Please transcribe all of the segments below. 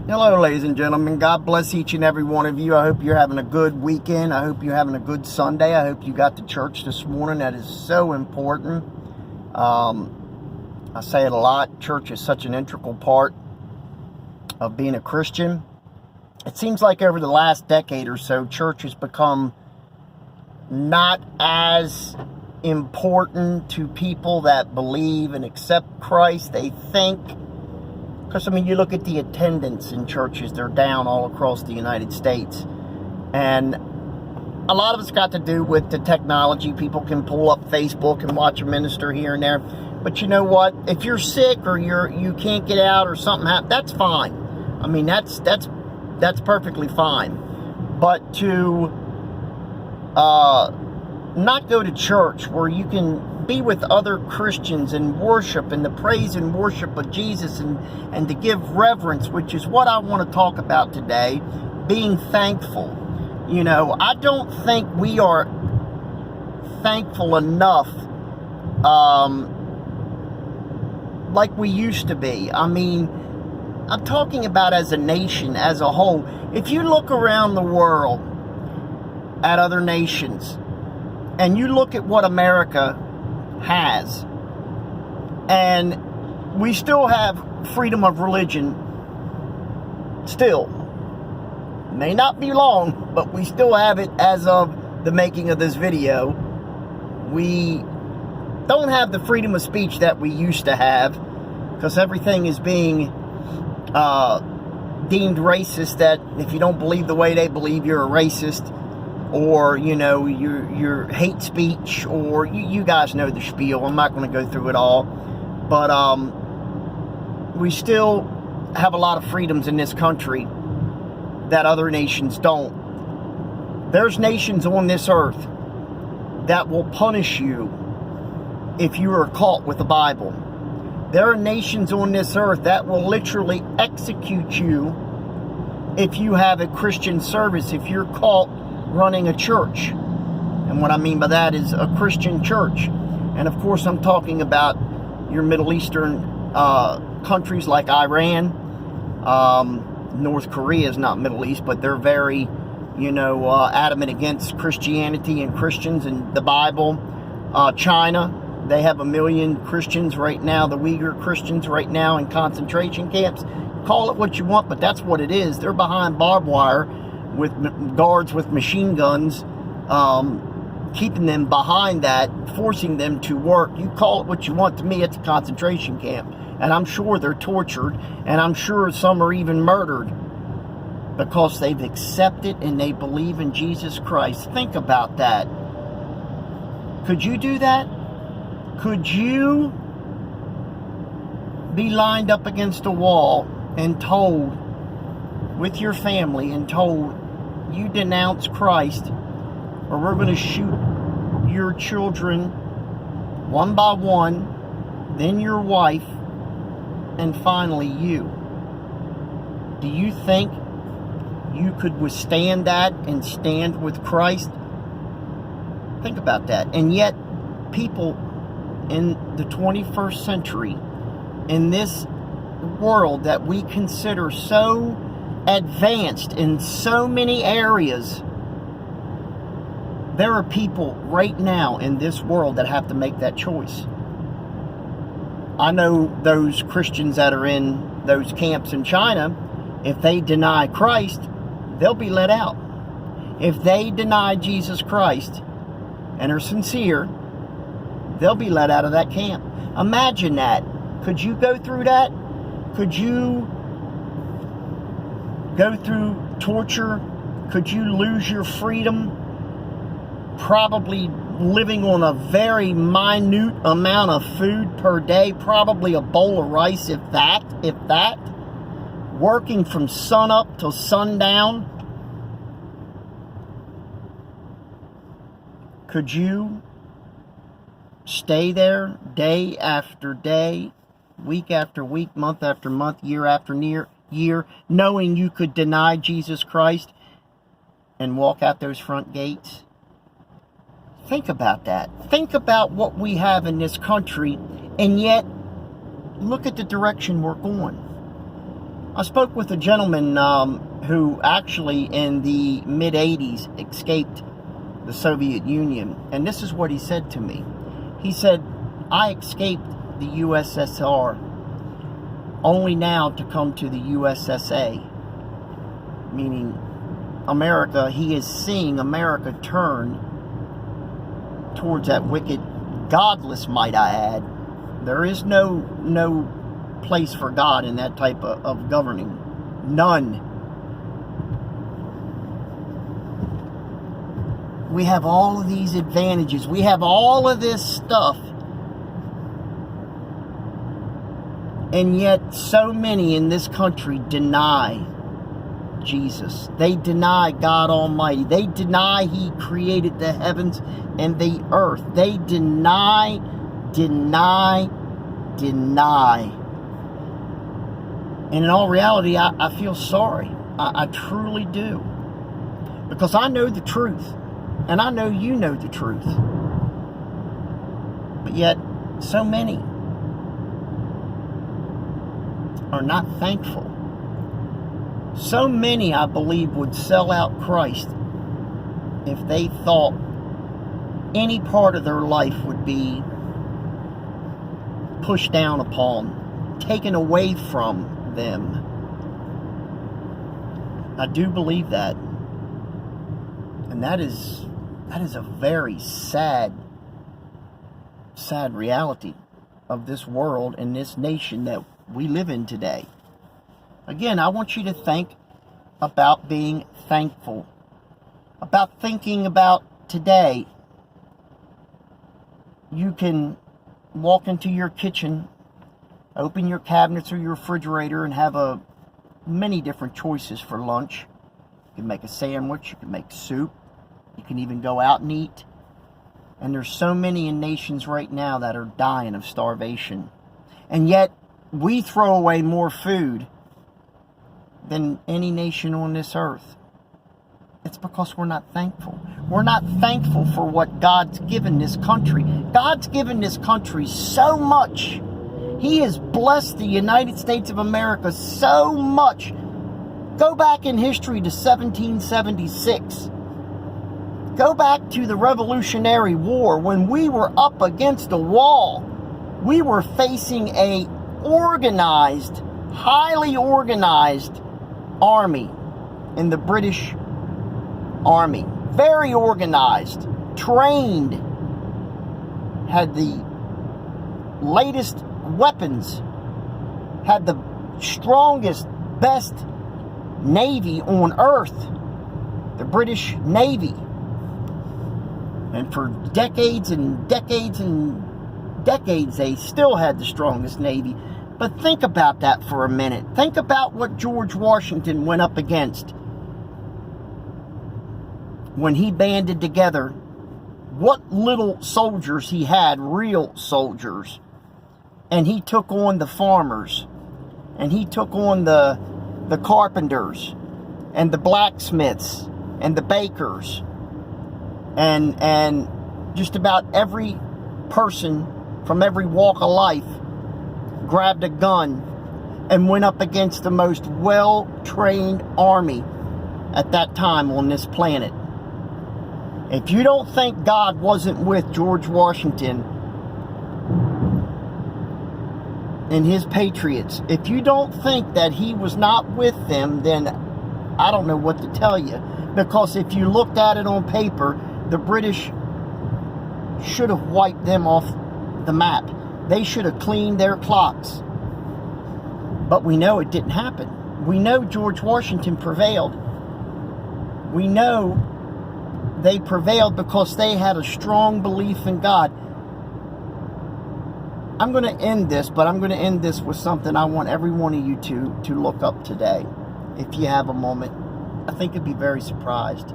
Hello, ladies and gentlemen. God bless each and every one of you. I hope you're having a good weekend. I hope you're having a good Sunday. I hope you got to church this morning. That is so important. I say it a lot. Church is such an integral part of being a Christian. It seems like over the last decade or so, church has become not as important to people that believe and accept Christ. They think, because, you look at the attendance in churches, they're down all across the United States. And a lot of it's got to do with the technology. People can pull up Facebook and watch a minister here and there. But you know what? If you're sick or you can't get out or something happens, that's fine. That's perfectly fine. But to not go to church where you can be with other Christians and worship and the praise and worship of Jesus and to give reverence, which is what I want to talk about today, being thankful. I don't think we are thankful enough like we used to be. I'm talking about as a nation, as a whole. If you look around the world at other nations and you look at what America has, and we still have freedom of religion, still. May not be long, but we still have it as of the making of this video. We don't have the freedom of speech that we used to have, because everything is being deemed racist, that if you don't believe the way they believe, you're a racist, or, your hate speech, or you guys know the spiel. I'm not going to go through it all. But we still have a lot of freedoms in this country that other nations don't. There's nations on this earth that will punish you if you are caught with the Bible. There are nations on this earth that will literally execute you if you have a Christian service, if you're caught running a church. And what I mean by that is a Christian church. And of course I'm talking about your Middle Eastern countries like Iran. North Korea is not Middle East, but they're very adamant against Christianity and Christians and the Bible. China, they have 1 million Christians right now, the Uyghur Christians right now in concentration camps. Call it what you want, but that's what it is. They're behind barbed wire with guards with machine guns, keeping them behind that, forcing them to work. You call it what you want. To me, it's a concentration camp. And I'm sure they're tortured, and I'm sure some are even murdered because they've accepted and they believe in Jesus Christ. Think about that. Could you do that? Could you be lined up against a wall and told, with your family, and told, you denounce Christ or we're going to shoot your children one by one, then your wife, and finally you? Do you think you could withstand that and stand with Christ? Think about that. And yet people in the 21st century, in this world that we consider so advanced in so many areas, there are people right now in this world that have to make that choice. I know those Christians that are in those camps in China, if they deny Christ, they'll be let out. If they deny Jesus Christ and are sincere, they'll be let out of that camp. Imagine that. Could you go through that? Could you go through torture? Could you lose your freedom? Probably living on a very minute amount of food per day, probably a bowl of rice, if that. Working from sunup till sundown. Could you stay there day after day, week after week, month after month, year after year, knowing you could deny Jesus Christ and walk out those front gates? Think about that. Think about what we have in this country, and yet look at the direction we're going. I spoke with a gentleman who actually in the mid-'80s escaped the Soviet Union, and this is what he said to me. He said, I escaped the USSR only now to come to the USSA, meaning America. He is seeing America turn towards that wicked, godless, might I add. There is no place for God in that type of governing. None. We have all of these advantages. We have all of this stuff. And yet so many in this country deny Jesus. They deny God Almighty. They deny He created the heavens and the earth. They deny. And in all reality, I feel sorry. I truly do. Because I know the truth. And I know you know the truth. But yet, so many are not thankful. So many, I believe, would sell out Christ if they thought any part of their life would be pushed down upon, taken away from them. I do believe that. And that is a very sad reality of this world and this nation that we live in today. Again, I want you to think about being thankful, about thinking about today. You can walk into your kitchen, open your cabinets or your refrigerator, and have many different choices for lunch. You can make a sandwich, you can make soup, you can even go out and eat. And there's so many in nations right now that are dying of starvation. And yet, we throw away more food than any nation on this earth. It's because we're not thankful. We're not thankful for what God's given this country. God's given this country so much. He has blessed the United States of America so much. Go back in history to 1776. Go back to the Revolutionary War when we were up against a wall. We were facing a organized, highly organized army in the British Army. Very organized, trained, had the latest weapons, had the strongest, best Navy on earth, the British Navy. And for decades and decades and decades, they still had the strongest Navy. But think about that for a minute. Think about what George Washington went up against when he banded together what little soldiers he had, real soldiers. And he took on the farmers. And he took on the carpenters. And the blacksmiths. And the bakers. And just about every person from every walk of life grabbed a gun and went up against the most well-trained army at that time on this planet. If you don't think God wasn't with George Washington and his patriots, if you don't think that he was not with them, then I don't know what to tell you. Because if you looked at it on paper, the British should have wiped them off the map. They should have cleaned their clocks. But we know it didn't happen. We know George Washington prevailed. We know they prevailed because they had a strong belief in God. I'm going to end this, but I'm going to end this with something I want every one of you to look up today. If you have a moment. I think you'd be very surprised.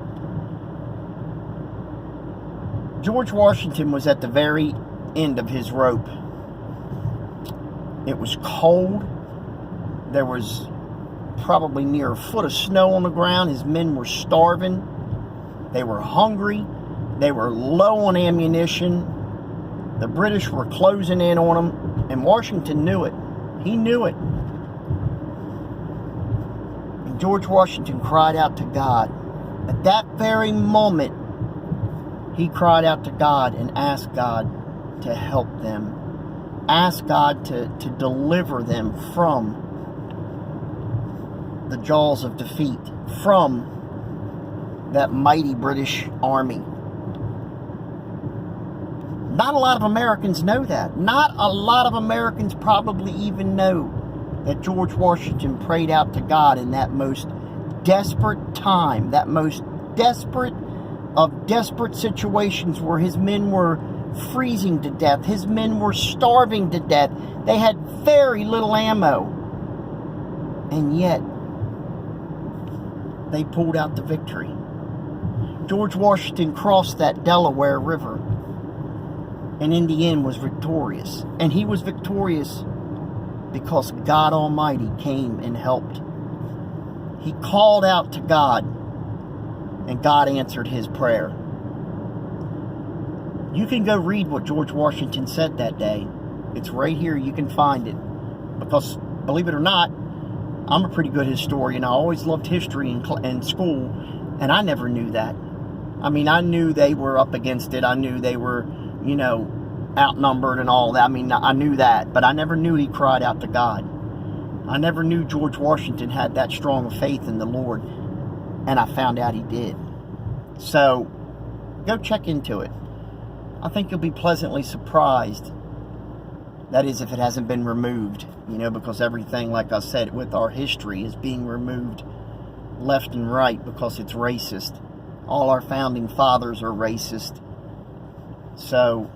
George Washington was at the very end of his rope. It was cold. There was probably near a foot of snow on the ground. His men were starving. They were hungry. They were low on ammunition. The British were closing in on them. And Washington knew it. He knew it. And George Washington cried out to God. At that very moment, he cried out to God and asked God to help them. Asked God to deliver them from the jaws of defeat, from that mighty British army. Not a lot of Americans know that. Not a lot of Americans probably even know that George Washington prayed out to God in that most desperate time, that most desperate of desperate situations where his men were freezing to death, his men were starving to death, they had very little ammo, and yet they pulled out the victory. George Washington crossed that Delaware River and in the end was victorious. And he was victorious because God Almighty came and helped. He called out to God and God answered his prayer. You can go read what George Washington said that day. It's right here. You can find it. Because, believe it or not, I'm a pretty good historian. I always loved history in school, and I never knew that. I mean, I knew they were up against it. I knew they were, outnumbered and all that. I mean, I knew that, but I never knew he cried out to God. I never knew George Washington had that strong of faith in the Lord, and I found out he did. So, go check into it. I think you'll be pleasantly surprised. That is, if it hasn't been removed, because everything, like I said, with our history is being removed left and right because it's racist. All our founding fathers are racist. So,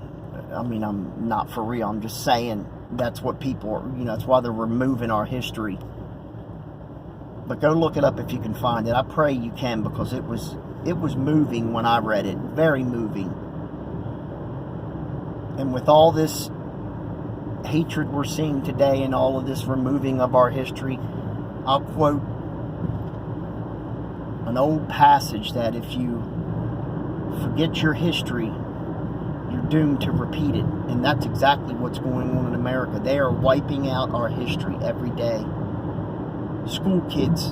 I'm not for real. I'm just saying that's what people are, that's why they're removing our history. But go look it up if you can find it. I pray you can, because it was moving when I read it. Very moving. And with all this hatred we're seeing today and all of this removing of our history, I'll quote an old passage that if you forget your history, you're doomed to repeat it. And that's exactly what's going on in America. They are wiping out our history every day. School kids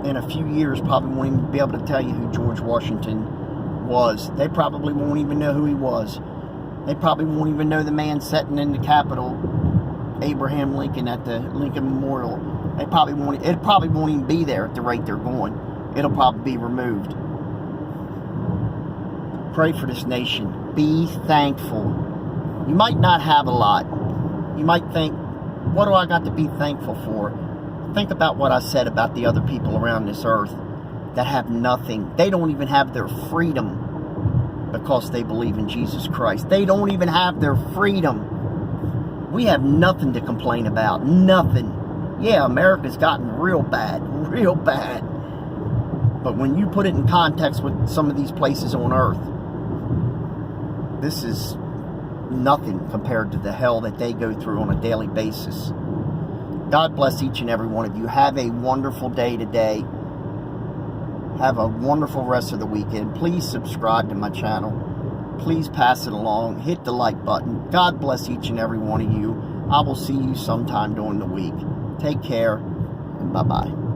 in a few years probably won't even be able to tell you who George Washington was. They probably won't even know who he was. They probably won't even know the man sitting in the Capitol, Abraham Lincoln, at the Lincoln Memorial. It probably won't even be there at the rate they're going. It'll probably be removed. Pray for this nation. Be thankful. You might not have a lot. You might think, what do I got to be thankful for? Think about what I said about the other people around this earth that have nothing. They don't even have their freedom because they believe in Jesus Christ. They don't even have their freedom. We have nothing to complain about. Nothing. Yeah, America's gotten real bad. Real bad. But when you put it in context with some of these places on earth, this is nothing compared to the hell that they go through on a daily basis. God bless each and every one of you. Have a wonderful day today. Have a wonderful rest of the weekend. Please subscribe to my channel. Please pass it along. Hit the like button. God bless each and every one of you. I will see you sometime during the week. Take care, and bye-bye.